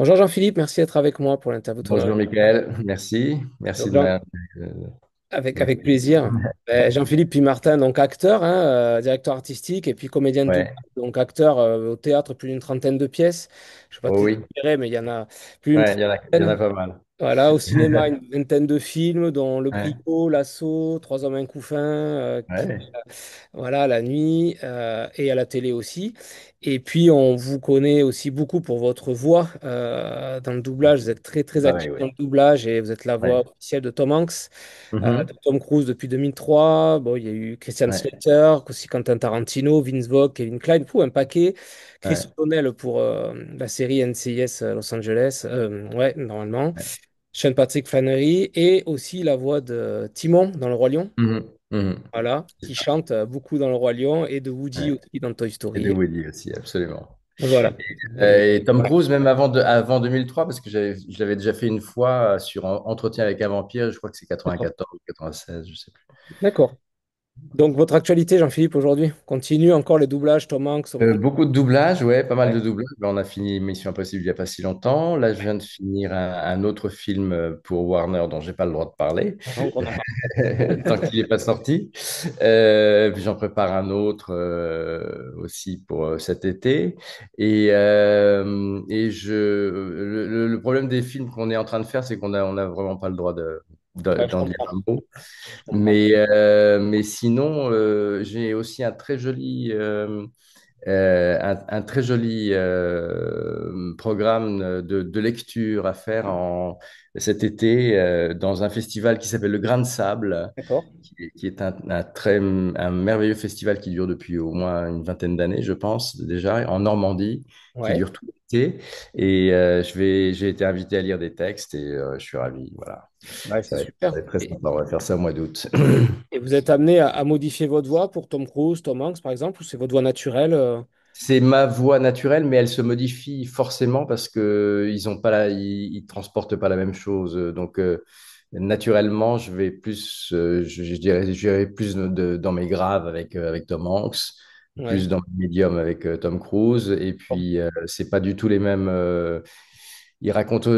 Bonjour Jean-Philippe, merci d'être avec moi pour l'interview tournage. Bonjour Michael, merci. Merci Donc, de ma... avec plaisir. Jean-Philippe puis Martin, donc acteur, hein, directeur artistique et puis comédien de doublage. Ouais, Donc acteur au théâtre, plus d'une trentaine de pièces. Je ne vais pas oh te les oui, énumérer, mais il y en a plus d'une ouais, il y en a trentaine. pas mal. Voilà, au cinéma, une vingtaine de films, dont Le Ouais, Cliquot, L'Assaut, Trois hommes, un couffin, ouais, voilà, la nuit, et à la télé aussi. Et puis, on vous connaît aussi beaucoup pour votre voix dans le doublage. Vous êtes très, très actif pareil, dans oui. le doublage et vous êtes la voix Ouais. officielle de Tom Hanks, de Mhm. Tom Cruise depuis 2003. Bon, il y a eu Christian Ouais, Slater, aussi Quentin Tarantino, Vince Vaughn, Kevin Kline, un paquet. Chris ouais, O'Donnell pour la série NCIS Los Angeles. Ouais, normalement. ouais. Sean Patrick Flannery et aussi la voix de Timon dans Le Roi Lion. Mhm. Mhm. Voilà, C'est qui ça. chante beaucoup dans Le Roi Lion et de Woody Ouais. aussi dans Toy Et de Story. Woody aussi, absolument. Voilà. Et Tom Cruise, même avant 2003, parce que je l'avais déjà fait une fois sur Entretien avec un vampire, je crois que c'est D'accord. 94 ou 96, je sais plus. D'accord. Donc, votre actualité, Jean-Philippe, aujourd'hui, continue encore les doublages, Tom Hanks, Tom Cruise. Beaucoup de doublages, ouais, pas mal Ouais. de doublages. Ben, on a fini Mission Impossible il n'y a pas si longtemps. Là, je viens de finir un autre film pour Warner dont j'ai pas le droit de parler, Donc, on a pas. tant qu'il n'est pas sorti. Puis j'en prépare un autre aussi pour cet été. Le problème des films qu'on est en train de faire, c'est qu'on a vraiment pas le droit Ouais, je d'en dire comprends. un mot. Je comprends. Mais sinon, j'ai aussi un très joli un très joli programme de lecture à faire cet été dans un festival qui s'appelle le Grain de Sable, D'accord. qui est un merveilleux festival qui dure depuis au moins une vingtaine d'années, je pense, déjà, en Normandie, qui Ouais. dure tout l'été. J'ai été invité à lire des textes et je suis ravi. Voilà. Ouais, c'est Ça super. va être très sympa. On va faire ça au mois d'août. Et vous êtes amené à modifier votre voix pour Tom Cruise, Tom Hanks, par exemple, ou c'est votre voix naturelle C'est ma voix naturelle, mais elle se modifie forcément parce que ils transportent pas la même chose. Donc, naturellement, je vais plus, je dirais plus dans mes graves avec Tom Hanks, Ouais. plus dans mes médiums avec Tom Cruise. Et Bon. puis, c'est pas du tout les mêmes. Ils racontent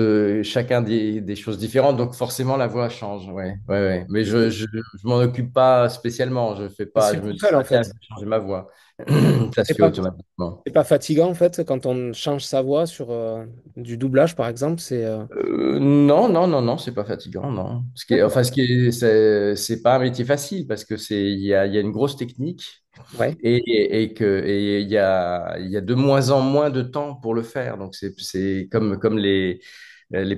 chacun des choses différentes, donc forcément la voix change. Ouais, ouais, ouais. Mais je m'en occupe pas spécialement. Je fais pas, C'est je me tout dis seul, pas en tiens, je fait. vais changer ma voix. Ça se C'est fait pas, automatiquement. c'est pas fatigant, en fait, quand on change sa voix sur du doublage, par exemple. Non, non, non, non, c'est pas fatigant, non. D'accord. C'est pas un métier facile parce que il y a une grosse technique Ouais. et il y a de moins en moins de temps pour le faire. Donc c'est comme les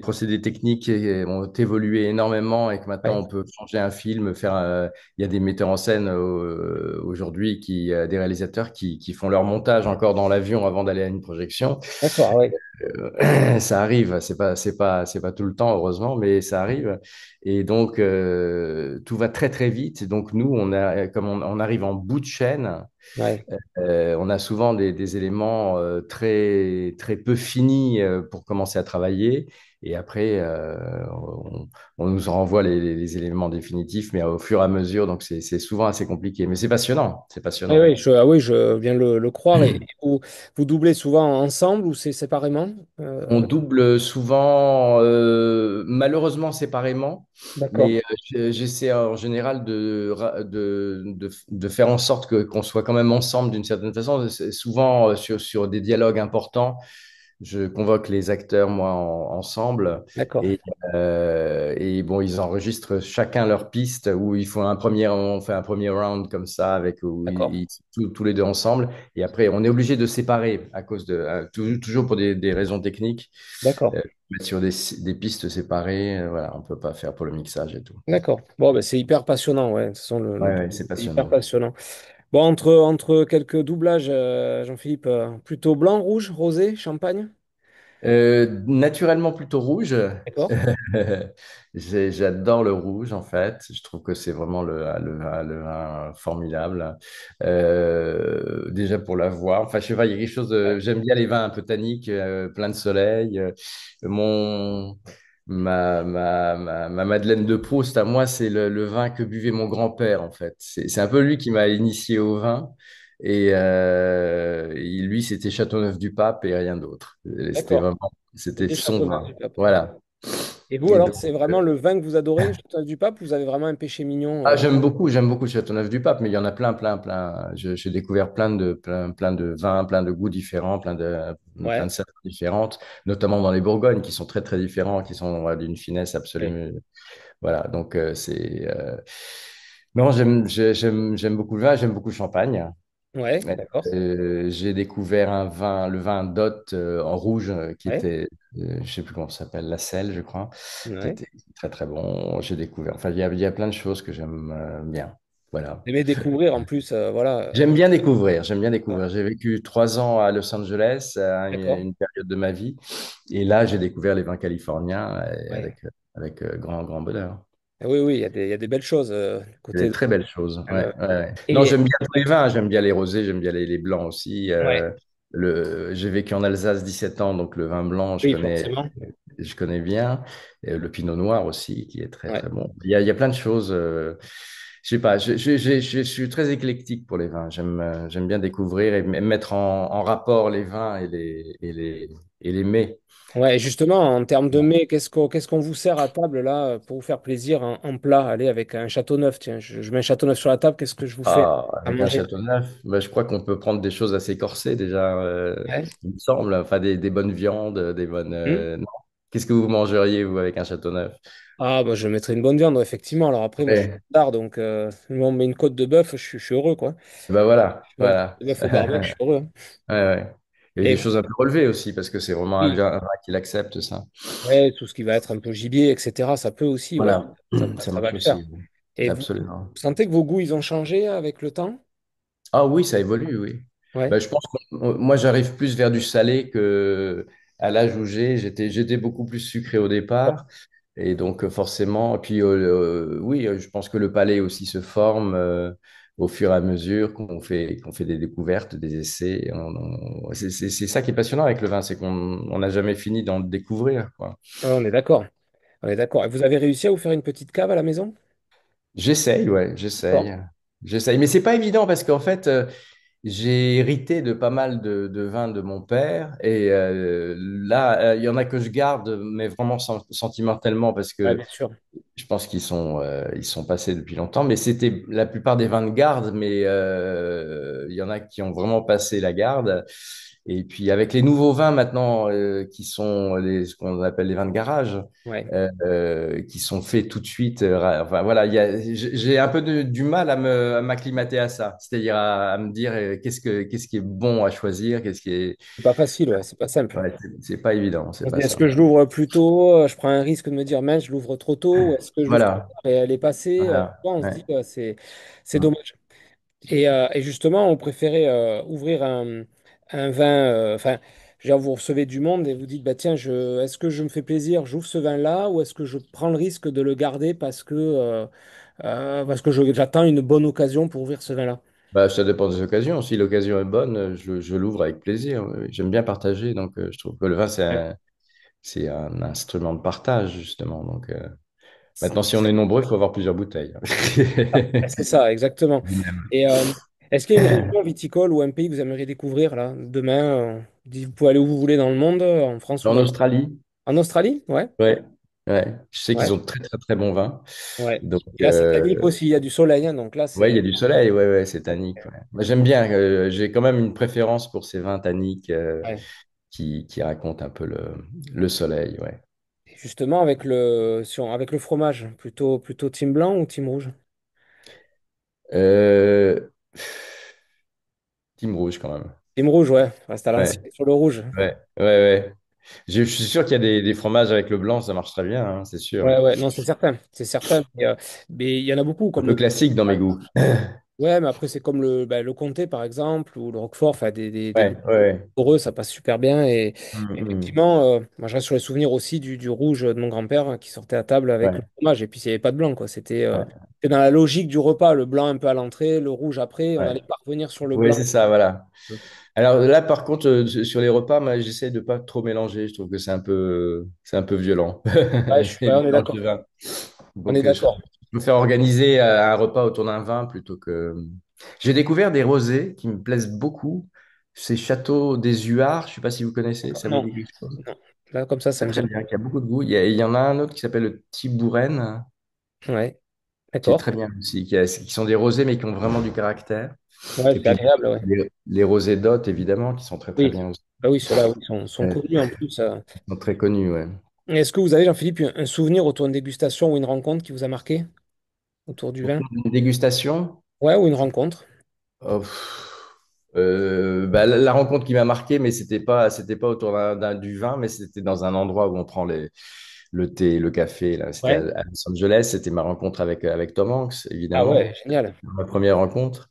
procédés techniques ont évolué énormément et que maintenant Ouais. on peut changer un film, il y a des metteurs en scène aujourd'hui des réalisateurs qui font leur montage encore dans l'avion avant d'aller à une projection. D'accord, ah ouais. Ça arrive, c'est pas tout le temps, heureusement, mais ça arrive. Et donc, tout va très, très vite. Et donc, nous, comme on arrive en bout de chaîne, Ouais. on a souvent des éléments très, très peu finis pour commencer à travailler. Et après, on nous renvoie les éléments définitifs, mais au fur et à mesure. Donc, c'est souvent assez compliqué. Mais c'est passionnant. C'est Oui, passionnant. oui, oui, je viens le croire. Et vous doublez souvent ensemble ou c'est séparément? On double souvent, malheureusement séparément, D'accord. mais j'essaie en général de faire en sorte qu'on soit quand même ensemble d'une certaine façon. C'est souvent sur des dialogues importants, je convoque les acteurs, moi, ensemble. D'accord. Et bon, ils enregistrent chacun leur piste où on fait un premier round comme ça avec où D'accord. tous les deux ensemble. Et après, on est obligé de séparer à cause toujours pour des raisons techniques, D'accord. mettre sur des pistes séparées. Voilà, on peut pas faire pour le mixage et tout. D'accord. Bon, ben, c'est hyper passionnant, ouais. Ouais, ouais, c'est C'est hyper passionnant. passionnant. Bon, entre quelques doublages, Jean-Philippe, plutôt blanc, rouge, rosé, champagne? Naturellement plutôt rouge. D'accord. J'adore le rouge en fait. Je trouve que c'est vraiment le vin formidable. Déjà pour la voix. Enfin, je sais pas, il y a quelque chose Ouais. j'aime bien les vins un peu tanniques, plein de soleil. Mon ma Madeleine de Proust à moi, c'est le vin que buvait mon grand-père en fait. C'est un peu lui qui m'a initié au vin. Lui, c'était Châteauneuf-du-Pape et rien d'autre. C'était D'accord. vraiment, c'était C'était son vin. Châteauneuf-du-Pape. Voilà. Et vous, Et alors, donc, c'est vraiment le vin que vous adorez, Châteauneuf-du-Pape, ou vous avez vraiment un péché mignon j'aime beaucoup Châteauneuf-du-Pape, mais il y en a plein, plein, plein. J'ai découvert plein de vins, plein de goûts différents, plein Ouais. de saveurs différentes, notamment dans les Bourgognes, qui sont très, très différents, qui sont d'une finesse Ouais. absolue. Voilà, donc non, j'aime beaucoup le vin, j'aime beaucoup le champagne. Ouais, d'accord. J'ai découvert le vin d'Hôte en rouge, qui Ouais. était, je sais plus comment ça s'appelle, la selle, je crois, qui Ouais. était très très bon. J'ai découvert, enfin, il y a plein de choses que j'aime bien. Voilà. Vous aimez découvrir en plus, voilà. J'aime bien découvrir, j'aime bien Voilà. découvrir. J'ai vécu 3 ans à Los Angeles, à D'accord. une période de ma vie, et là, j'ai découvert les vins californiens Ouais. avec grand bonheur. Ah oui, oui, il y a des belles choses Il y a côté des de... très belles choses. Ouais, ouais, ouais. Non, Et j'aime bien tous les vins. J'aime bien les rosés, j'aime bien les blancs aussi. ouais, J'ai vécu en Alsace 17 ans, donc le vin blanc, oui, forcément. je connais bien. Et le pinot noir aussi, qui est très, Ouais. très bon. Il y a plein de choses. Je sais pas, je suis très éclectique pour les vins. J'aime bien découvrir et mettre en rapport les vins et les mets. Ouais, et justement, en termes de mets, qu'est-ce qu'on vous sert à table là pour vous faire plaisir en plat? Allez, avec un château neuf, tiens, je mets un château neuf sur la table, qu'est-ce que je vous fais Ah, à avec un manger? château neuf, bah, je crois qu'on peut prendre des choses assez corsées déjà, Ouais. il me semble. Enfin, des bonnes viandes, des bonnes. Hmm. Non. Qu'est-ce que vous mangeriez, vous, avec un château neuf? Ah, bah, je mettrais une bonne viande, ouais, effectivement. Alors après, moi, je suis Ouais. tard, donc on met une côte de bœuf, je suis heureux, quoi. Bah voilà, Je fais un côte voilà. de bœuf au barbecue, je suis heureux, hein. Ouais, ouais. Et Et des choses un peu relevées aussi, parce que c'est vraiment oui, un vin qui l'accepte, ça. ouais, tout ce qui va être un peu gibier, etc., ça peut aussi, ouais. Voilà, ça Ça va marche le faire. aussi. Et vous Absolument. sentez que vos goûts, ils ont changé avec le temps? Ah oui, ça évolue, oui. Ouais. Bah, je pense que moi, j'arrive plus vers du salé que à l'âge où j'étais beaucoup plus sucré au départ. Et donc, forcément, et puis oui, je pense que le palais aussi se forme au fur et à mesure qu'on fait des découvertes, des essais. C'est ça qui est passionnant avec le vin, c'est qu'on n'a jamais fini d'en découvrir, quoi. Ouais, on est d'accord. On est d'accord. Et vous avez réussi à vous faire une petite cave à la maison? J'essaye, ouais, D'accord. j'essaye. Mais c'est pas évident parce qu'en fait, j'ai hérité de pas mal de vins de mon père. Et là, il y en a que je garde, mais vraiment sentimentalement parce Ouais, que bien sûr. je pense ils sont passés depuis longtemps, mais c'était la plupart des vins de garde, mais il y en a qui ont vraiment passé la garde. Et puis avec les nouveaux vins maintenant, qui sont ce qu'on appelle les vins de garage, Ouais. qui sont faits tout de suite. Enfin voilà, j'ai un peu du mal à m'acclimater à ça, c'est-à-dire à me dire qu'est-ce qui est bon à choisir, qu'est-ce qui est. C'est pas facile, ouais, c'est pas simple. Ouais, c'est pas évident, c'est On se pas dit, est-ce ça. que je l'ouvre plus tôt? Je prends un risque de me dire, mince, je l'ouvre trop tôt, ou est-ce que je l'ouvre trop Voilà, tard et elle est passée? voilà. Souvent, on se Ouais. dit, c'est dommage. Et justement, on préférait ouvrir un vin, enfin, je veux dire, vous recevez du monde et vous dites, bah, tiens, est-ce que je me fais plaisir, j'ouvre ce vin-là, ou est-ce que je prends le risque de le garder parce que j'attends une bonne occasion pour ouvrir ce vin-là? Bah, ça dépend des occasions. Si l'occasion est bonne, je l'ouvre avec plaisir. Oui, oui. J'aime bien partager, donc je trouve que le vin, Ouais. c'est un instrument de partage, justement. Donc, C'est maintenant, si on est nombreux, il faut avoir plusieurs bouteilles. c'est ça, exactement. Lui-même. Et est-ce qu'il y a une région viticole ou un pays que vous aimeriez découvrir là, demain? Vous pouvez aller où vous voulez dans le monde, en France ou En dans... Australie, En Australie? Ouais. ouais, ouais. Je sais qu'ils Ouais. ont très, très, très bons vins. Ouais. Donc, Et là, c'est tannique aussi, il y a du soleil, hein, donc là, ouais, il y c'est... a du soleil, ouais, ouais, c'est tannique. Ouais. Moi, j'aime bien. J'ai quand même une préférence pour ces vins tanniques Ouais. qui racontent un peu le soleil, ouais. Et justement, avec le fromage, plutôt team blanc ou team rouge? Euh, Team rouge, quand même. Team rouge, ouais, reste à Ouais, l'ancienne sur le rouge. ouais, ouais, ouais. Je suis sûr qu'il y a des fromages avec le blanc, ça marche très bien, hein, c'est sûr. Ouais, ouais, non, c'est certain, c'est certain. Mais il y en a beaucoup, Un comme peu le... classique dans mes goûts. Ouais, mais après, c'est comme le comté, par exemple, ou le roquefort, enfin, des Ouais, ouais. pour eux, ça passe super bien. Et Mm. effectivement, moi, je reste sur les souvenirs aussi du rouge de mon grand-père qui sortait à table avec le Ouais, fromage. Et puis, il n'y avait pas de blanc, quoi. ouais. C'était dans la logique du repas. Le blanc un peu à l'entrée, le rouge après. On Ouais. allait pas revenir sur le Oui, blanc. c'est ça, voilà. Alors là, par contre, sur les repas, moi, j'essaie de pas trop mélanger. Je trouve que c'est un peu violent. Ouais, Les on est mélanges de d'accord. vin. On est Donc, d'accord. me faire organiser un repas autour d'un vin plutôt que. J'ai découvert des rosés qui me plaisent beaucoup. C'est Château des Huards, je ne sais pas si vous connaissez, ça vous Non, dit quelque chose? non. Là, comme ça Très me dit très rien. bien, qui a beaucoup de goût. Il y en a un autre qui s'appelle le Tibouren, Ouais, qui est d'accord. très bien aussi, qui sont des rosés mais qui ont vraiment du caractère. Ouais, Et c'est puis agréable, ouais. les rosés d'Hôte, évidemment, qui sont très très Oui. bien aussi. Bah oui, ceux-là, oui, sont Ouais, connus en plus. ils sont très connus, ouais. Est-ce que vous avez, Jean-Philippe, un souvenir autour d'une dégustation ou une rencontre qui vous a marqué autour du vin? Autour d'une dégustation, Ouais, ou une rencontre. oh, bah, la rencontre qui m'a marqué, mais c'était pas autour du vin, mais c'était dans un endroit où on prend le thé, le café. Là, c'était Ouais. à Los Angeles. C'était ma rencontre avec Tom Hanks, Ah ouais, évidemment. génial. Ma première rencontre.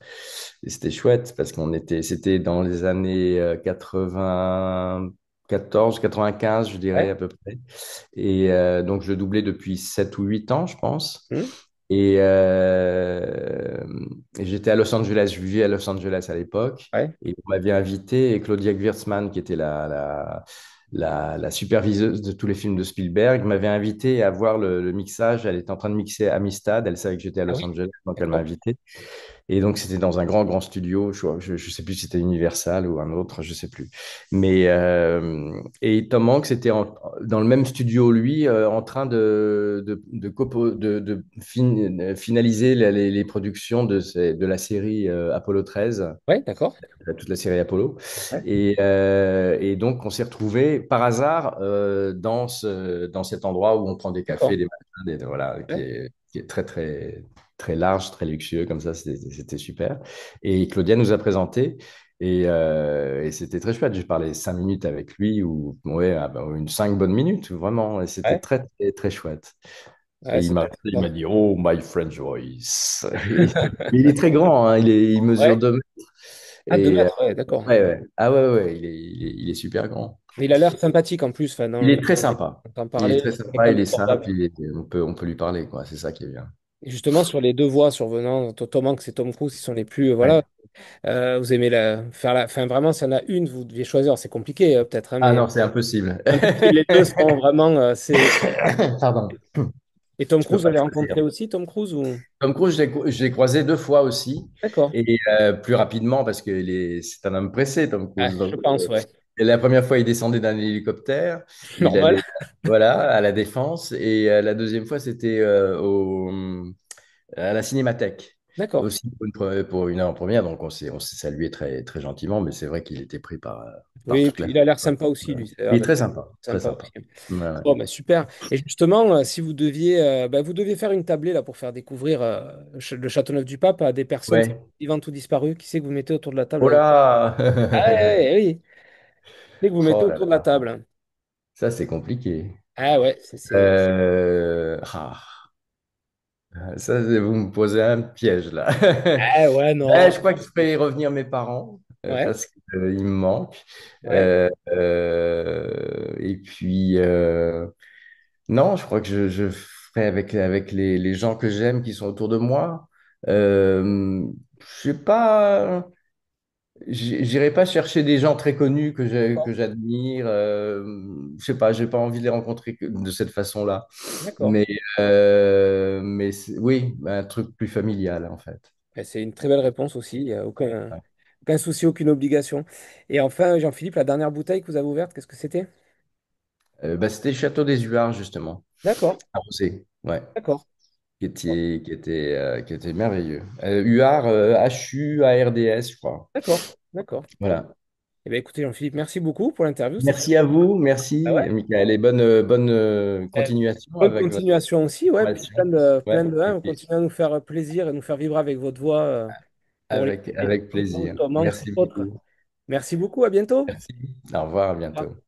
Et c'était chouette parce c'était dans les années 94, 95, je dirais Ouais. à peu près. Et donc, je le doublais depuis 7 ou 8 ans, je pense. Hmm. Et, et j'étais à Los Angeles, je vivais à Los Angeles à l'époque, Ouais. et on m'avait invité, et Claudia Wirtzmann, qui était la superviseuse de tous les films de Spielberg, m'avait invité à voir le mixage. Elle était en train de mixer Amistad, elle savait que j'étais à Ah Los oui, Angeles, donc elle m'a d'accord. invité. Et donc, c'était dans un grand studio. Je sais plus si c'était Universal ou un autre, je sais plus. Mais, et Tom Hanks était dans le même studio, lui, en train finaliser les productions de la série Apollo 13, Ouais, d'accord. toute la série Apollo. Ouais, Et donc, on s'est retrouvés par hasard dans cet endroit où on prend des cafés, d'accord. des machins, voilà, Ouais, qui est très, très, très large, très luxueux, comme ça, c'était super. Et Claudia nous a présenté. Et c'était très chouette. J'ai parlé 5 minutes avec lui, ou ouais, ah bah, une 5 bonnes minutes, vraiment. Et c'était ouais, très, très, très chouette. ouais, Et ça doit être il sympa. m'a dit, Oh, my French voice. Il est très grand, hein, il mesure Ouais. 2 mètres. Ah, deux Et mètres, ouais, d'accord. ouais, ouais. Ah ouais, ouais, il est super grand. Mais il a l'air sympathique en plus, enfin, Il est très sympa. on t'en Il est parlait, très quelqu'un sympa, il est d'abordable. simple, on peut lui parler, quoi. C'est ça qui est bien. Et justement, sur les deux voix survenant, Tom Hanks et Tom Cruise, ils sont les plus, Ouais. voilà, vous aimez faire la, enfin, vraiment, s'il y en a une, vous deviez choisir, c'est compliqué, peut-être, hein, Ah mais non, c'est impossible. un peu si les deux sont vraiment, Pardon. et Tom Je peux Cruise, vous pas l'avez choisir. rencontré aussi, Tom Cruise, ou? Tom Cruise, je l'ai croisé 2 fois aussi, D'accord. et plus rapidement parce c'est un homme pressé, Tom Ah, Cruise. je Donc, pense, ouais. et la première fois, il descendait d'un hélicoptère, il Normal. allait, voilà, à la Défense, et la deuxième fois, c'était à la Cinémathèque, D'accord. aussi pour une heure en première. Donc, on s'est salué très, très gentiment, mais c'est vrai qu'il était pris par Oui, et toute puis la. il a l'air sympa aussi, lui. Ça a Il l'air est d'être très sympa, très sympa sympa. aussi. Ouais, ouais. Bon, bah, super. Et justement, si vous deviez, vous deviez faire une tablée là pour faire découvrir le Châteauneuf-du-Pape à des personnes Ouais. vivantes ou disparues, qui c'est que vous mettez autour de la table Oh là? là! Ah ouais, oui. Qui c'est que vous mettez Oh là autour de la là, table? ça c'est compliqué. Ah ouais, Euh, ah, vous me posez un piège là. Ah ouais, non. Je crois que je ferai revenir mes parents Ouais, parce qu'ils me manquent. ouais, Et puis, non, je crois que je ferai avec les gens que j'aime qui sont autour de moi. Je sais pas. J'irai pas chercher des gens très connus que j'admire. Je sais pas, j'ai pas envie de les rencontrer de cette façon-là. d'accord. Mais oui, un truc plus familial en fait. Et c'est une très belle réponse aussi. Il n'y a aucun souci, aucune obligation. Et enfin, Jean-Philippe, la dernière bouteille que vous avez ouverte, qu'est-ce que c'était? Bah, c'était le Château des Huards justement, D'accord, à Rosé, ouais, d'accord, qui était merveilleux. Huard, H-U-A-R-D-S, je crois. d'accord, d'accord. Voilà. Eh bien, écoutez, Jean-Philippe, merci beaucoup pour l'interview. C'était très Merci à vous, ah merci ouais. Michael, et bonne continuation Bonne avec votre continuation aussi, ouais. Puis formation. plein Ouais, de et vin. puis Continuez à nous faire plaisir et nous faire vivre avec votre voix pour avec les plaisir. Tom Hanks et Merci autres. beaucoup. Merci beaucoup, à bientôt. Merci. Au revoir, à Au revoir. bientôt.